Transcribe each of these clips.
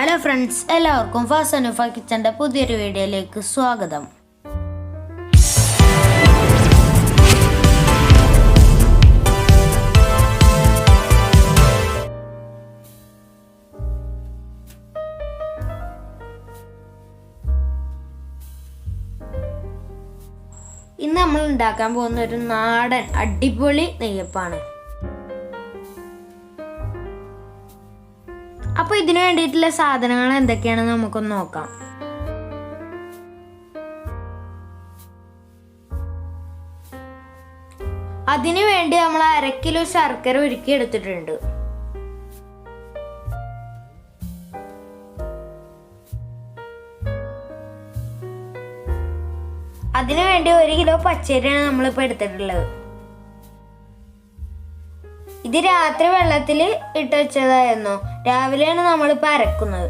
Hello friends, എല്ലാവർക്കും fast Anoofa കിച്ചൻ്റെ പുതിയൊരു വീഡിയോയിലേക്ക് സ്വാഗതം. ഇന്ന് നമ്മൾ ഉണ്ടാക്കാൻ പോകുന്ന ഒരു നാടൻ അടിപൊളി നെയ്യപ്പാണ്. അപ്പോൾ ഇതിനു വേണ്ടിയിട്ടുള്ള സാധനങ്ങൾ എന്തൊക്കെയാണെന്ന് നമുക്കൊന്ന് നോക്കാം. അതിനു വേണ്ടി നമ്മൾ 1/2 കിലോ ശർക്കര ഉരുക്കി എടുത്തിട്ടുണ്ട്. അതിനു വേണ്ടി 1 കിലോ പച്ചരിയാണ് നമ്മളിപ്പോൾ എടുത്തിട്ടുള്ളത്. ഇത് രാത്രി വെള്ളത്തിൽ ഇട്ട് വെച്ചതായിരുന്നു. രാവിലെയാണ് നമ്മളിപ്പോൾ അരക്കുന്നത്.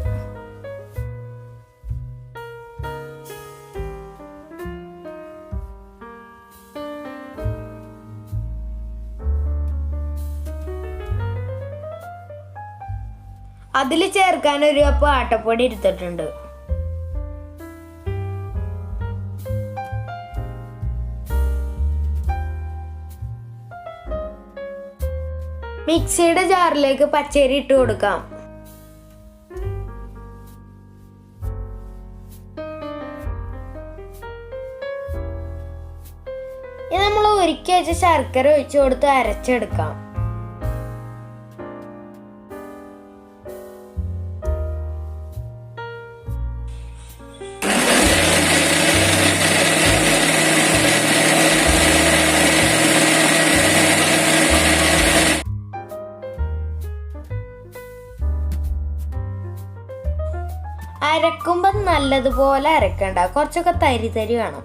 അതിൽ ചേർക്കാൻ 1 കപ്പ് ആട്ടപ്പൊടി എടുത്തിട്ടുണ്ട്. മിക്സിയുടെ ജാറിലേക്ക് പച്ചരി ഇട്ട് കൊടുക്കാം. ഇനി നമ്മൾ ഉരുക്കി വെച്ച ശർക്കര ഒഴിച്ചു കൊടുത്ത് അരച്ചെടുക്കാം. അരക്കുമ്പോൾ നല്ലതുപോലെ അരക്കണ്ട, കുറച്ചൊക്കെ തരി തരി വേണം.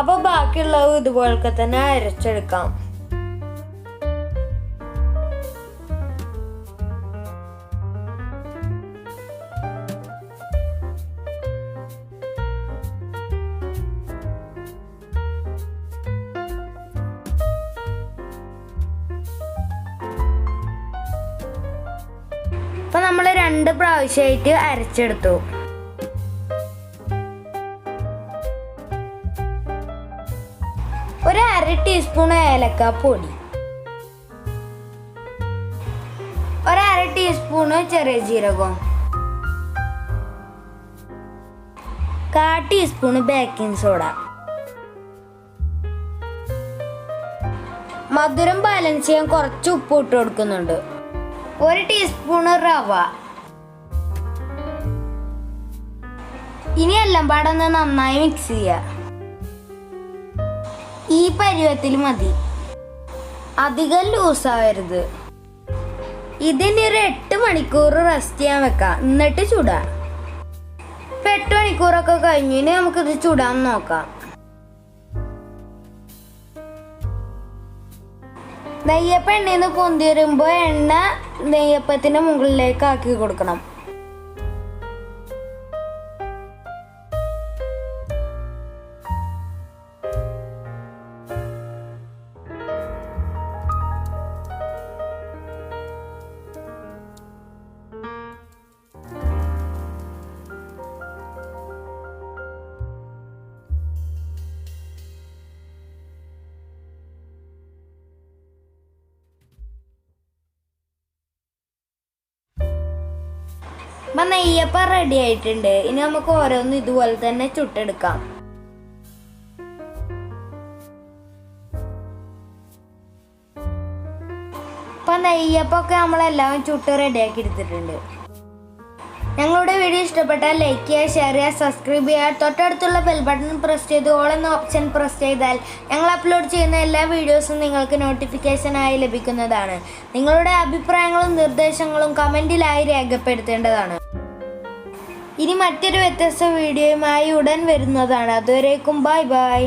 അപ്പോൾ ബാക്കിയുള്ളത് ഇതുപോലൊക്കെ തന്നെ അരച്ചെടുക്കാം. അപ്പോൾ നമ്മൾ 2 പ്രാവശ്യമായിട്ട് അരച്ചെടുത്തു. ഒരു 1/2 ടീസ്പൂൺ ഏലക്കാപ്പൊടി, 1/2 ടീസ്പൂണ് ചെറിയ ജീരകം, 1/4 ടീസ്പൂണ് ബേക്കിംഗ് സോഡ, മധുരം ബാലൻസ് ചെയ്യാൻ കുറച്ച് ഉപ്പ് ഇട്ട് കൊടുക്കുന്നുണ്ട്, 1 ടീസ്പൂണ് റവ. ഇനി എല്ലാം പാടൊന്ന് നന്നായി മിക്സ് ചെയ്യുക. ഈ പരുവത്തിൽ മതി, അധികം ലൂസാവരുത്. ഇതിന് ഒരു 8 മണിക്കൂർ റെസ്റ്റ് ചെയ്യാൻ വെക്കാം, എന്നിട്ട് ചുടാം. ഇപ്പം 8 മണിക്കൂറൊക്കെ കഴിഞ്ഞിന് നമുക്കിത് ചുടാൻ നോക്കാം. നെയ്യപ്പം എണ്ണയിൽ നിന്ന് പൊന്തി വരുമ്പോൾ എണ്ണ നെയ്യപ്പത്തിന് മുകളിലേക്ക് ആക്കി കൊടുക്കണം. അപ്പം നെയ്യപ്പം റെഡി ആയിട്ടുണ്ട്. ഇനി നമുക്ക് ഓരോന്നും ഇതുപോലെ തന്നെ ചുട്ടെടുക്കാം. അപ്പം നെയ്യപ്പൊക്കെ നമ്മളെല്ലാം ചുട്ട് റെഡിയാക്കി എടുത്തിട്ടുണ്ട്. ഞങ്ങളുടെ വീഡിയോ ഇഷ്ടപ്പെട്ടാൽ ലൈക്ക് ചെയ്യുക, ഷെയർ ചെയ്യുക, സബ്സ്ക്രൈബ് ചെയ്യുക. തൊട്ടടുത്തുള്ള ബെൽ ബട്ടൺ പ്രസ് ചെയ്ത് ഓൾ എന്ന ഓപ്ഷൻ പ്രസ് ചെയ്താൽ ഞങ്ങൾ അപ്ലോഡ് ചെയ്യുന്ന എല്ലാ വീഡിയോസും നിങ്ങൾക്ക് നോട്ടിഫിക്കേഷനായി ലഭിക്കുന്നതാണ്. നിങ്ങളുടെ അഭിപ്രായങ്ങളും നിർദ്ദേശങ്ങളും കമൻറ്റിലായി രേഖപ്പെടുത്തേണ്ടതാണ്. ഇനി മറ്റൊരു വ്യത്യസ്ത വീഡിയോയുമായി ഉടൻ വരുന്നതാണ്. അതുവരേക്കും ബൈ ബൈ.